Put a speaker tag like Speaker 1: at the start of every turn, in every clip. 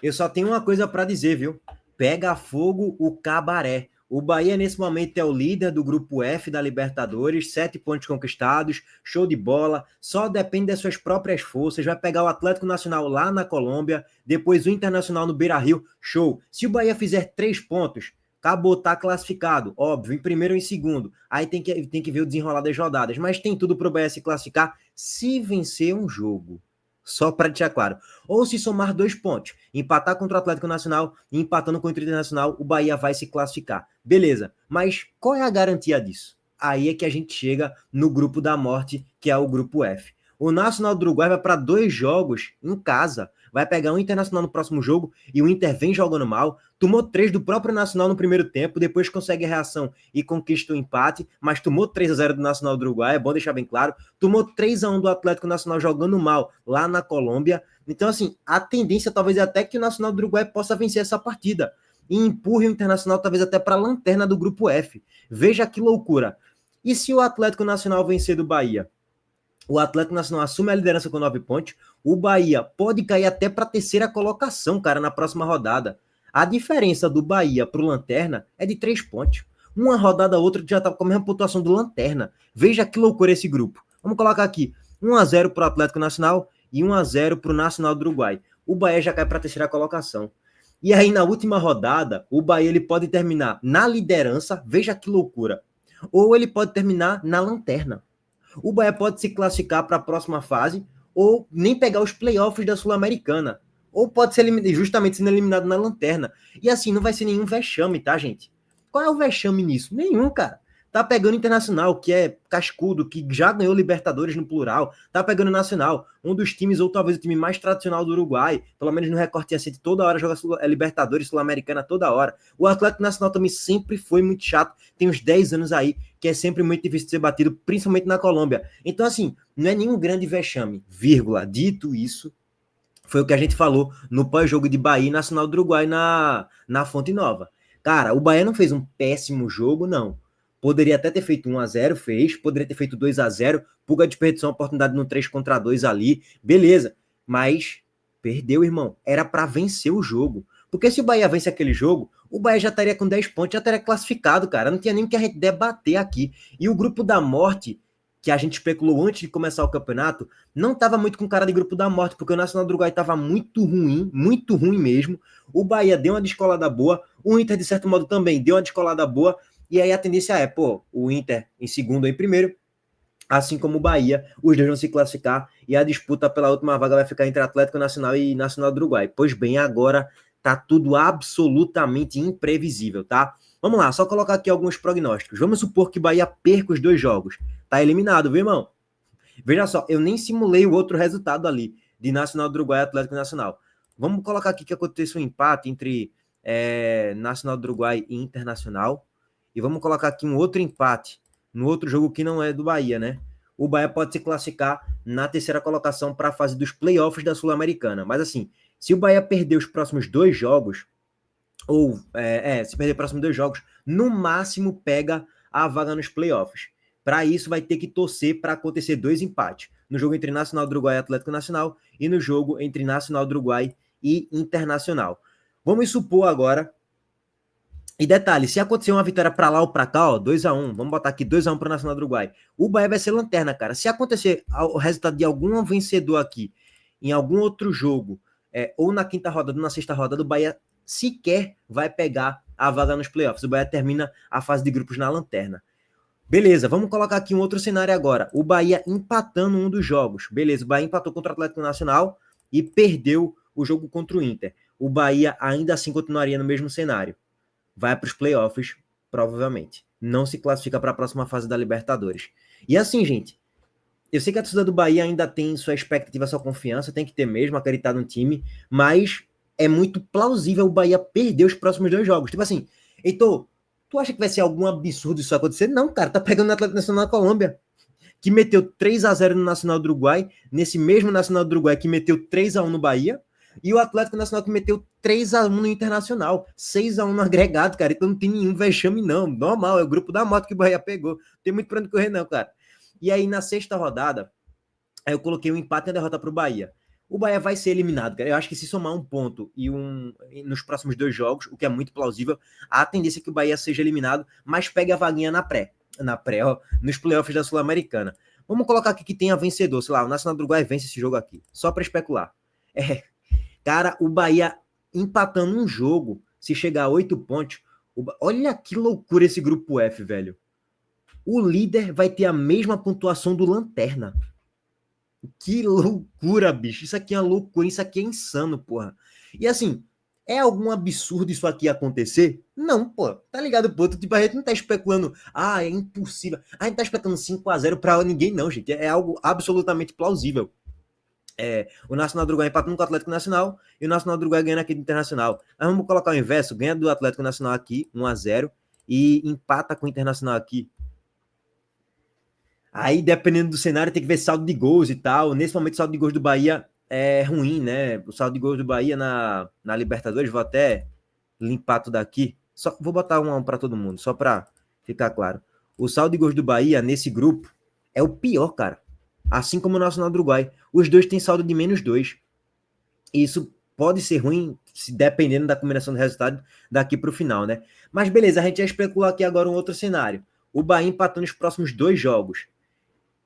Speaker 1: Eu só tenho uma coisa para dizer, viu? Pega fogo o cabaré. O Bahia, nesse momento, é o líder do grupo F da Libertadores, 7 pontos conquistados, show de bola, só depende das suas próprias forças. Vai pegar o Atlético Nacional lá na Colômbia, depois o Internacional no Beira-Rio, show. Se o Bahia fizer 3 pontos, acabou, tá classificado, óbvio, em primeiro ou em segundo. Aí tem que ver o desenrolar das rodadas, mas tem tudo para o Bahia se classificar se vencer um jogo. Só para deixar claro. Ou se somar 2 pontos, empatar contra o Atlético Nacional e empatando contra o Internacional, o Bahia vai se classificar. Beleza, mas qual é a garantia disso? Aí é que a gente chega no grupo da morte, que é o grupo F. O Nacional do Uruguai vai para 2 jogos em casa. Vai pegar o Internacional no próximo jogo e o Inter vem jogando mal. Tomou 3 do próprio Nacional no primeiro tempo, depois consegue a reação e conquista o empate, mas tomou 3-0 do Nacional do Uruguai, é bom deixar bem claro. Tomou 3-1 do Atlético Nacional jogando mal lá na Colômbia. Então, assim, a tendência talvez é até que o Nacional do Uruguai possa vencer essa partida e empurre o Internacional talvez até para a lanterna do grupo F. Veja que loucura. E se o Atlético Nacional vencer do Bahia? O Atlético Nacional assume a liderança com 9 pontos. O Bahia pode cair até para a terceira colocação, cara, na próxima rodada. A diferença do Bahia para o Lanterna é de 3 pontos. Uma rodada a outra já está com a mesma pontuação do Lanterna. Veja que loucura esse grupo. Vamos colocar aqui 1-0 para o Atlético Nacional e 1-0 para o Nacional do Uruguai. O Bahia já cai para a terceira colocação. E aí, na última rodada, o Bahia ele pode terminar na liderança, veja que loucura, ou ele pode terminar na lanterna. O Bahia pode se classificar para a próxima fase ou nem pegar os playoffs da Sul-Americana. Ou pode ser justamente sendo eliminado na lanterna. E assim, não vai ser nenhum vexame, tá, gente? Qual é o vexame nisso? Nenhum, cara. Tá pegando o Internacional, que é cascudo, que já ganhou Libertadores no plural. Tá pegando o Nacional, um dos times, ou talvez o time mais tradicional do Uruguai. Pelo menos no recorte recente, toda hora joga Libertadores, Sul-Americana, toda hora. O Atlético Nacional também sempre foi muito chato. Tem uns 10 anos aí, que é sempre muito difícil de ser batido, principalmente na Colômbia. Então, assim, não é nenhum grande vexame, vírgula. Dito isso, foi o que a gente falou no pós-jogo de Bahia e Nacional do Uruguai na Fonte Nova. Cara, o Bahia não fez um péssimo jogo, não. Poderia até ter feito 1-0, fez. Poderia ter feito 2-0. Puga desperdiçou uma oportunidade no 3-2 ali. Beleza. Mas perdeu, irmão. Era para vencer o jogo. Porque se o Bahia vence aquele jogo, o Bahia já estaria com 10 pontos, já estaria classificado, cara. Não tinha nem que a gente debater aqui. E o grupo da morte, que a gente especulou antes de começar o campeonato, não estava muito com cara de grupo da morte, porque o Nacional do Uruguai estava muito ruim mesmo. O Bahia deu uma descolada boa, o Inter, de certo modo, também deu uma descolada boa, e aí a tendência é, pô, o Inter em segundo ou em primeiro, assim como o Bahia, os dois vão se classificar, e a disputa pela última vaga vai ficar entre Atlético Nacional e Nacional do Uruguai. Pois bem, agora tá tudo absolutamente imprevisível, tá? Vamos lá, só colocar aqui alguns prognósticos. Vamos supor que o Bahia perca os 2 jogos. Tá eliminado, viu, irmão? Veja só, eu nem simulei o outro resultado ali, de Nacional do Uruguai e Atlético Nacional. Vamos colocar aqui que aconteceu um empate entre Nacional do Uruguai e Internacional. E vamos colocar aqui um outro empate no outro jogo que não é do Bahia, né? O Bahia pode se classificar na terceira colocação para a fase dos playoffs da Sul-Americana. Mas assim, se o Bahia perder os próximos 2 jogos, ou se perder os próximos 2 jogos, no máximo pega a vaga nos playoffs. Para isso, vai ter que torcer para acontecer 2 empates. No jogo entre Nacional do Uruguai e Atlético Nacional e no jogo entre Nacional do Uruguai e Internacional. Vamos supor agora. E detalhe, se acontecer uma vitória para lá ou para cá, ó, 2-1, vamos botar aqui 2-1 para o Nacional do Uruguai. O Bahia vai ser lanterna, cara. Se acontecer o resultado de algum vencedor aqui em algum outro jogo, ou na quinta rodada ou na sexta rodada, o Bahia sequer vai pegar a vaga nos playoffs. O Bahia termina a fase de grupos na lanterna. Beleza, vamos colocar aqui um outro cenário agora. O Bahia empatando um dos jogos. Beleza, o Bahia empatou contra o Atlético Nacional e perdeu o jogo contra o Inter. O Bahia ainda assim continuaria no mesmo cenário. Vai para os playoffs, provavelmente. Não se classifica para a próxima fase da Libertadores. E assim, gente, eu sei que a torcida do Bahia ainda tem sua expectativa, sua confiança, tem que ter mesmo, acreditar no time, mas é muito plausível o Bahia perder os próximos 2 jogos. Tipo assim, Heitor, tu acha que vai ser algum absurdo isso acontecer? Não, cara, tá pegando o Atlético Nacional na Colômbia, que meteu 3-0 no Nacional do Uruguai, nesse mesmo Nacional do Uruguai que meteu 3-1 no Bahia, e o Atlético Nacional que meteu 3-1 no Internacional, 6-1 no agregado, cara. Então não tem nenhum vexame, não. Normal, é o grupo da moto que o Bahia pegou. Não tem muito pra onde correr, não, cara. E aí, na sexta rodada, eu coloquei um empate e a derrota pro Bahia. o Bahia vai ser eliminado, cara. Eu acho que se somar um ponto nos próximos 2 jogos, o que é muito plausível, a tendência é que o Bahia seja eliminado, mas pegue a vaguinha ó, nos playoffs da Sul-Americana. Vamos colocar aqui que tenha vencedor, sei lá, o Nacional do Uruguai vence esse jogo aqui, só para especular. Cara, o Bahia empatando um jogo, se chegar a 8 pontos, olha que loucura esse grupo F, velho. O líder vai ter a mesma pontuação do Lanterna. Que loucura, bicho. Isso aqui é uma loucura, isso aqui é insano, porra. E assim, é algum absurdo isso aqui acontecer? Não, pô. Tá ligado, pô? Tipo, a gente não tá especulando, é impossível. A gente tá especulando 5-0 pra ninguém, não, gente. É algo absolutamente plausível. O Nacional do Uruguai empatando com o Atlético Nacional e o Nacional do Uruguai ganhando aqui do Internacional. Mas vamos colocar o inverso, ganha do Atlético Nacional aqui, 1-0, e empata com o Internacional aqui. Aí, dependendo do cenário, tem que ver saldo de gols e tal. Nesse momento, o saldo de gols do Bahia é ruim, né? O saldo de gols do Bahia na Libertadores, vou até limpar tudo aqui. Vou botar um para todo mundo, só para ficar claro. O saldo de gols do Bahia nesse grupo é o pior, cara. Assim como o Nacional do Uruguai. Os dois têm saldo de -2. Isso pode ser ruim, dependendo da combinação do resultado daqui para o final, né? Mas beleza, a gente vai especular aqui agora um outro cenário. O Bahia empatando os próximos 2 jogos.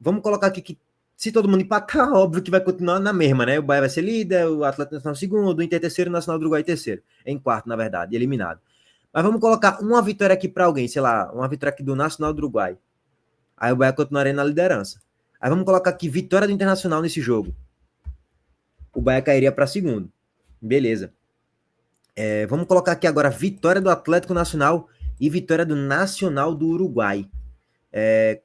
Speaker 1: Vamos colocar aqui que se todo mundo empatar, óbvio que vai continuar na mesma, né? O Bahia vai ser líder, o Atlético Nacional segundo, o Inter terceiro, o Nacional do Uruguai terceiro. Em quarto, na verdade, eliminado. Mas vamos colocar uma vitória aqui para alguém, sei lá, uma vitória aqui do Nacional do Uruguai. Aí o Bahia continuaria na liderança. Aí vamos colocar aqui vitória do Internacional nesse jogo. O Bahia cairia para segundo. Beleza. Vamos colocar aqui agora vitória do Atlético Nacional e vitória do Nacional do Uruguai.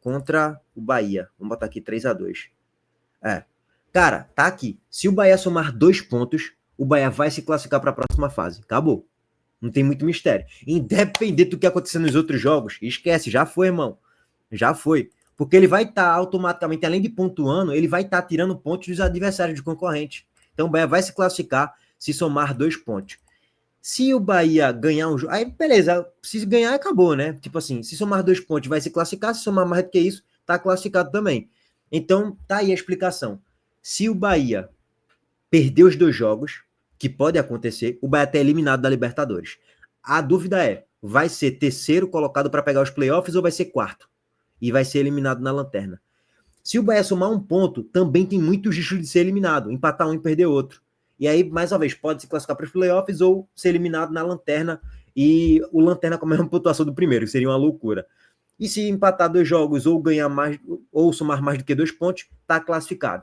Speaker 1: Contra o Bahia. Vamos botar aqui 3-2. Cara, tá aqui. Se o Bahia somar 2 pontos, o Bahia vai se classificar para a próxima fase. Acabou. Não tem muito mistério. Independente do que acontecer nos outros jogos, esquece, já foi, irmão. Já foi. Porque ele vai estar automaticamente, além de pontuando, ele vai estar tirando pontos dos adversários de concorrente. Então o Bahia vai se classificar se somar 2 pontos. Se o Bahia ganhar um jogo, aí beleza, se ganhar acabou, né? Tipo assim, se somar 2 pontos vai se classificar, se somar mais do que isso, tá classificado também. Então, tá aí a explicação. Se o Bahia perder os 2 jogos, que pode acontecer, o Bahia tá eliminado da Libertadores. A dúvida é, vai ser terceiro colocado para pegar os playoffs ou vai ser quarto? E vai ser eliminado na lanterna. Se o Bahia somar 1 ponto, também tem muito risco de ser eliminado, empatar um e perder outro. E aí, mais uma vez, pode se classificar para os playoffs ou ser eliminado na lanterna e o lanterna com a mesma pontuação do primeiro, que seria uma loucura. E se empatar 2 jogos ou ganhar mais, ou somar mais do que 2 pontos, está classificado.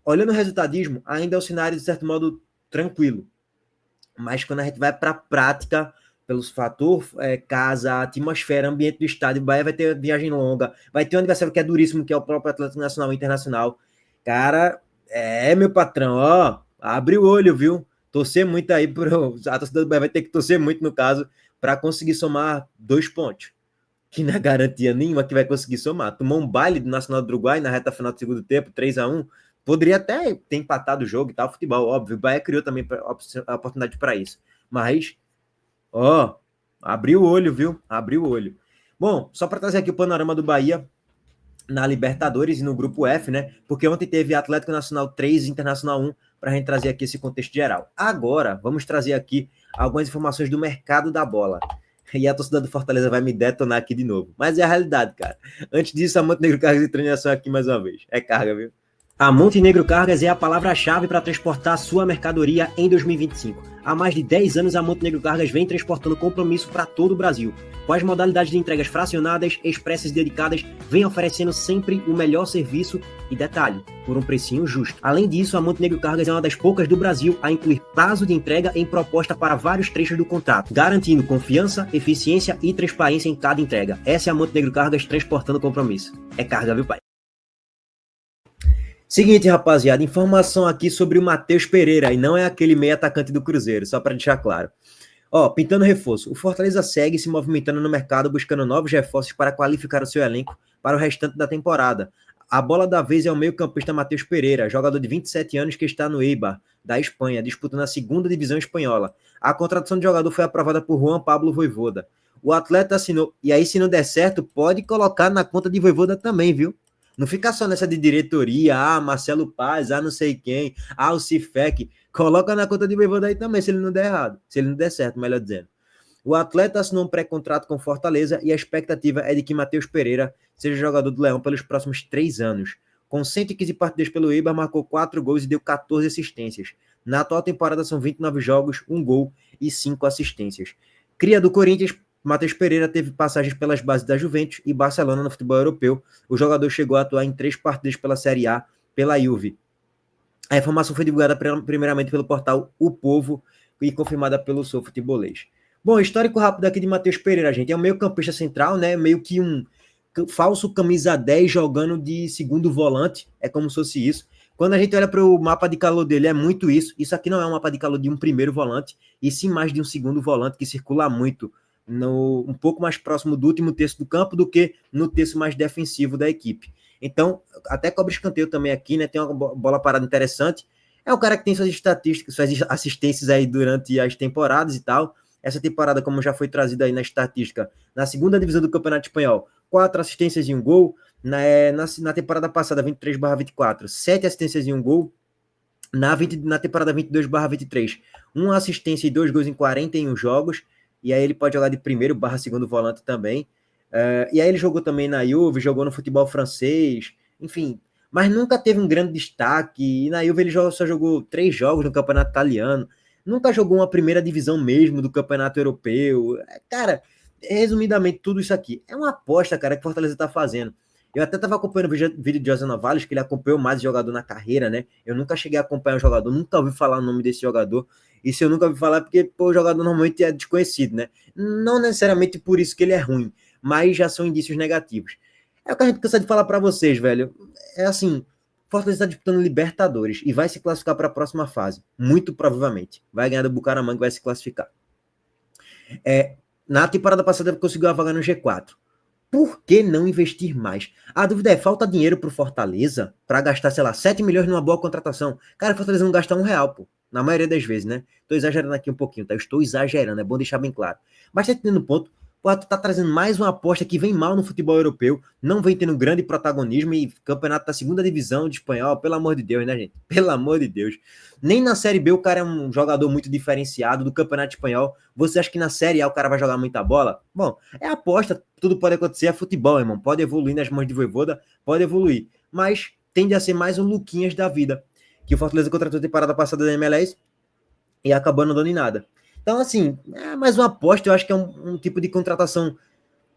Speaker 1: Olhando o resultadismo, ainda é um cenário, de certo modo, tranquilo. Mas quando a gente vai para a prática, pelos fatores casa, atmosfera, ambiente do estádio, o Bahia vai ter viagem longa, vai ter um adversário que é duríssimo, que é o próprio Atlético Nacional e Internacional. Cara, meu patrão, ó, abre o olho, viu? Torcer muito aí, a torcida do Bahia vai ter que torcer muito, no caso, para conseguir somar 2 pontos. Que não é garantia nenhuma que vai conseguir somar. Tomou um baile do Nacional do Uruguai na reta final do segundo tempo, 3-1. Poderia até ter empatado o jogo e tal, futebol, óbvio. O Bahia criou também a oportunidade para isso. Mas, abriu o olho, viu? Abriu o olho. Bom, só para trazer aqui o panorama do Bahia na Libertadores e no grupo F, né? Porque ontem teve Atlético Nacional 3 e Internacional 1, para a gente trazer aqui esse contexto geral. Agora, vamos trazer aqui algumas informações do mercado da bola. E a torcida do Fortaleza vai me detonar aqui de novo. Mas é a realidade, cara. Antes disso, a Montenegro Cargas e Transação aqui mais uma vez. É carga, viu? A Montenegro Cargas é a palavra-chave para transportar sua mercadoria em 2025. Há mais de 10 anos, a Montenegro Cargas vem transportando compromisso para todo o Brasil. Com as modalidades de entregas fracionadas, expressas e dedicadas, vem oferecendo sempre o melhor serviço e detalhe, por um precinho justo. Além disso, a Montenegro Cargas é uma das poucas do Brasil a incluir prazo de entrega em proposta para vários trechos do contrato, garantindo confiança, eficiência e transparência em cada entrega. Essa é a Montenegro Cargas transportando compromisso. É carga, viu, pai? Seguinte, rapaziada, informação aqui sobre o Matheus Pereira, e não é aquele meio atacante do Cruzeiro, só para deixar claro. Pintando reforço, o Fortaleza segue se movimentando no mercado, buscando novos reforços para qualificar o seu elenco para o restante da temporada. A bola da vez é o meio-campista Matheus Pereira, jogador de 27 anos que está no Eibar, da Espanha, disputando a segunda divisão espanhola. A contratação de jogador foi aprovada por Juan Pablo Vojvoda. O atleta assinou, e aí se não der certo, pode colocar na conta de Vojvoda também, viu? Não fica só nessa de diretoria, Marcelo Paz, não sei quem, o Cifec. Coloca na conta de Voivoda aí também, se ele não der errado. Se ele não der certo, melhor dizendo. O atleta assinou um pré-contrato com Fortaleza e a expectativa é de que Matheus Pereira seja jogador do Leão pelos próximos 3 anos. Com 115 partidas pelo Iba, marcou 4 gols e deu 14 assistências. Na atual temporada são 29 jogos, 1 gol e 5 assistências. Cria do Corinthians, Matheus Pereira teve passagens pelas bases da Juventus e Barcelona no futebol europeu. O jogador chegou a atuar em 3 partidas pela Série A pela Juve. A informação foi divulgada primeiramente pelo portal O Povo e confirmada pelo Sou Futebolês. Bom, histórico rápido aqui de Matheus Pereira, gente. É um meio campista central, né? Meio que um falso camisa 10 jogando de segundo volante. É como se fosse isso. Quando a gente olha para o mapa de calor dele, é muito isso. Isso aqui não é um mapa de calor de um primeiro volante, e sim mais de um segundo volante que circula muito, um pouco mais próximo do último terço do campo do que no terço mais defensivo da equipe. Então, até cobra escanteio também aqui, né? Tem uma bola parada interessante. É o cara que tem suas estatísticas, suas assistências aí durante as temporadas e tal. Essa temporada, como já foi trazida aí na estatística, na segunda divisão do Campeonato Espanhol, 4 assistências e 1 gol. Na temporada passada, 23/24, 7 assistências e 1 gol. Na temporada 22/23, 1 assistência e 2 gols em 41 jogos. E aí ele pode jogar de primeiro/segundo volante também. E aí ele jogou também na Juve, jogou no futebol francês, enfim, mas nunca teve um grande destaque. E na Juve ele só jogou 3 jogos no campeonato italiano, nunca jogou uma primeira divisão mesmo do campeonato europeu. Cara, resumidamente, tudo isso aqui é uma aposta, cara, que o Fortaleza tá fazendo. Eu até tava acompanhando o vídeo de José Novales, que ele acompanhou mais o jogador na carreira, né? Eu nunca cheguei a acompanhar o jogador, nunca ouvi falar o nome desse jogador. E se eu nunca ouvi falar, é porque o jogador normalmente é desconhecido, né? Não necessariamente por isso que ele é ruim, mas já são indícios negativos. É o que a gente cansa de falar para vocês, velho. É assim, Fortaleza está disputando Libertadores e vai se classificar para a próxima fase. Muito provavelmente. Vai ganhar do Bucaramanga e vai se classificar. Na temporada passada conseguiu a vaga no G4. Por que não investir mais? A dúvida é, falta dinheiro pro Fortaleza para gastar, sei lá, 7 milhões numa boa contratação? Cara, o Fortaleza não gasta R$ 1, pô. Na maioria das vezes, né? Tô exagerando aqui um pouquinho, tá? Eu estou exagerando, é bom deixar bem claro. Mas tá entendendo o ponto? Pô, tu tá trazendo mais uma aposta que vem mal no futebol europeu, não vem tendo grande protagonismo e campeonato da segunda divisão de espanhol, pelo amor de Deus, né, gente? Pelo amor de Deus. Nem na Série B o cara é um jogador muito diferenciado do campeonato espanhol. Você acha que na Série A o cara vai jogar muita bola? Bom, é aposta, tudo pode acontecer, é futebol, irmão. Pode evoluir nas mãos de Voivoda, pode evoluir. Mas tende a ser mais um Luquinhas da vida, que o Fortaleza contratou a temporada passada da MLS e acabou não dando em nada. Então, assim, é mais uma aposta, eu acho que é um tipo de contratação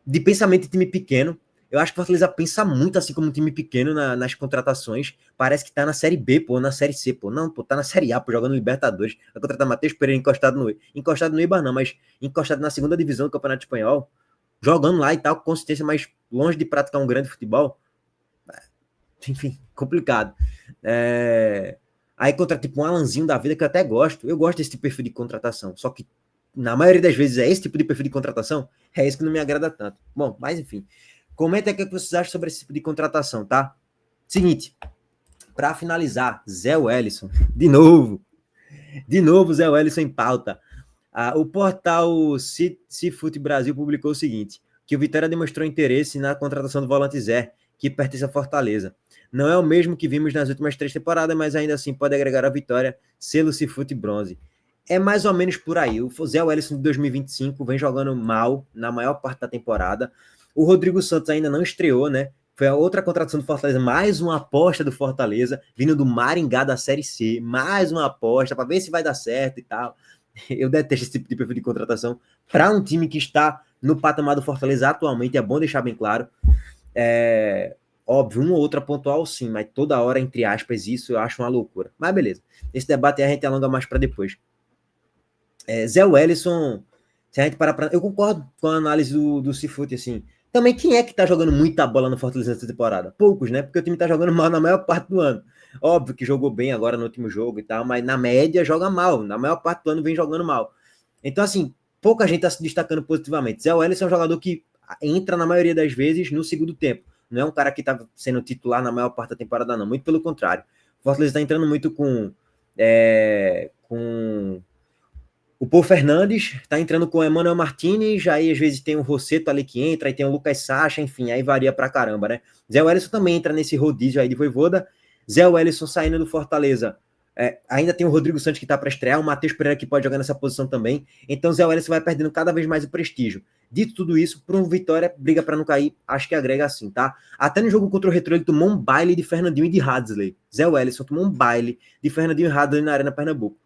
Speaker 1: de pensamento de time pequeno. Eu acho que o Fortaleza pensa muito assim como um time pequeno nas contratações. Parece que tá na Série B, pô, na Série C, pô. Não, pô, tá na Série A, pô, jogando Libertadores. Vai contratar Matheus Pereira encostado no Ibar não, mas encostado na segunda divisão do Campeonato Espanhol, jogando lá e tal, com consistência, mas longe de praticar um grande futebol. Enfim, complicado. Aí contra tipo um Alanzinho da vida, que eu até gosto. Eu gosto desse tipo de perfil de contratação. Só que na maioria das vezes é esse tipo de perfil de contratação. É isso que não me agrada tanto. Bom, mas enfim. Comenta aí o que vocês acham sobre esse tipo de contratação, tá? Seguinte. Para finalizar, Zé Wellison. De novo. Zé Wellison em pauta. O portal Cifute Brasil publicou o seguinte, que o Vitória demonstrou interesse na contratação do volante Zé, que pertence à Fortaleza. Não é o mesmo que vimos nas últimas 3 temporadas, mas ainda assim pode agregar à Vitória selo Cifute Bronze. É mais ou menos por aí. O Zé Wellison de 2025 vem jogando mal na maior parte da temporada. O Rodrigo Santos ainda não estreou, né? Foi a outra contratação do Fortaleza, mais uma aposta do Fortaleza, vindo do Maringá da Série C, mais uma aposta para ver se vai dar certo e tal. Eu detesto esse tipo de perfil de contratação para um time que está no patamar do Fortaleza atualmente, é bom deixar bem claro. Óbvio, uma ou outra pontual sim, mas toda hora, entre aspas, isso eu acho uma loucura. Mas beleza, esse debate a gente alonga mais para depois. Zé Wellison, se a gente parar pra... Eu concordo com a análise do Cifute, assim. Também, quem é que tá jogando muita bola no Fortaleza nessa temporada? Poucos, né? Porque o time tá jogando mal na maior parte do ano. Óbvio que jogou bem agora no último jogo e tal, mas na média joga mal. Na maior parte do ano vem jogando mal. Então, assim, pouca gente tá se destacando positivamente. Zé Wellison é um jogador que entra na maioria das vezes no segundo tempo. Não é um cara que tá sendo titular na maior parte da temporada, não. Muito pelo contrário. O Fortaleza tá entrando muito com O Paul Fernandes tá entrando com o Emmanuel Martinez, aí às vezes tem o Rossetto ali que entra, aí tem o Lucas Sacha, enfim, aí varia pra caramba, né? Zé Wellison também entra nesse rodízio aí de Vojvoda. Zé Wellison saindo do Fortaleza. Ainda tem o Rodrigo Santos que tá para estrear, o Matheus Pereira que pode jogar nessa posição também. Então Zé Wellison vai perdendo cada vez mais o prestígio. Dito tudo isso, para um Vitória, briga para não cair, acho que agrega assim, tá? Até no jogo contra o Retrô ele tomou um baile de Fernandinho e de Hadley. Zé Wellison tomou um baile de Fernandinho e Hadley na Arena Pernambuco.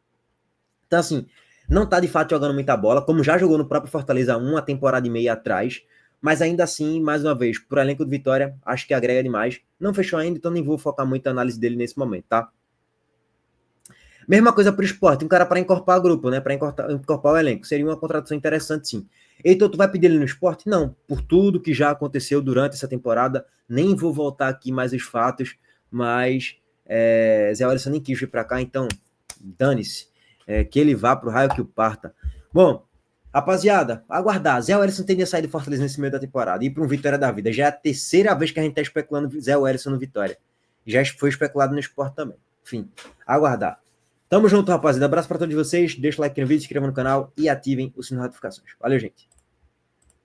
Speaker 1: Então, assim, não tá de fato jogando muita bola, como já jogou no próprio Fortaleza uma temporada e meia atrás, mas ainda assim, mais uma vez, pro elenco do Vitória, acho que agrega demais. Não fechou ainda, então nem vou focar muito na análise dele nesse momento, tá? Mesma coisa pro Sport, um cara para encorpar o grupo, né? Para encorpar o elenco. Seria uma contratação interessante, sim. Então, tu vai pedir ele no Sport? Não. Por tudo que já aconteceu durante essa temporada, nem vou voltar aqui mais os fatos, mas Zé Wellison nem quis vir para cá, então dane-se. Que ele vá pro raio que o parta. Bom, rapaziada, aguardar. Zé Wellison teria saído do Fortaleza nesse meio da temporada e ir para um Vitória da vida. Já é a terceira vez que a gente tá especulando Zé Wellison no Vitória. Já foi especulado no Sport também. Enfim, aguardar. Tamo junto, rapaziada. Abraço para todos vocês. Deixa o like no vídeo, se inscreva no canal e ativem o sininho de notificações. Valeu, gente.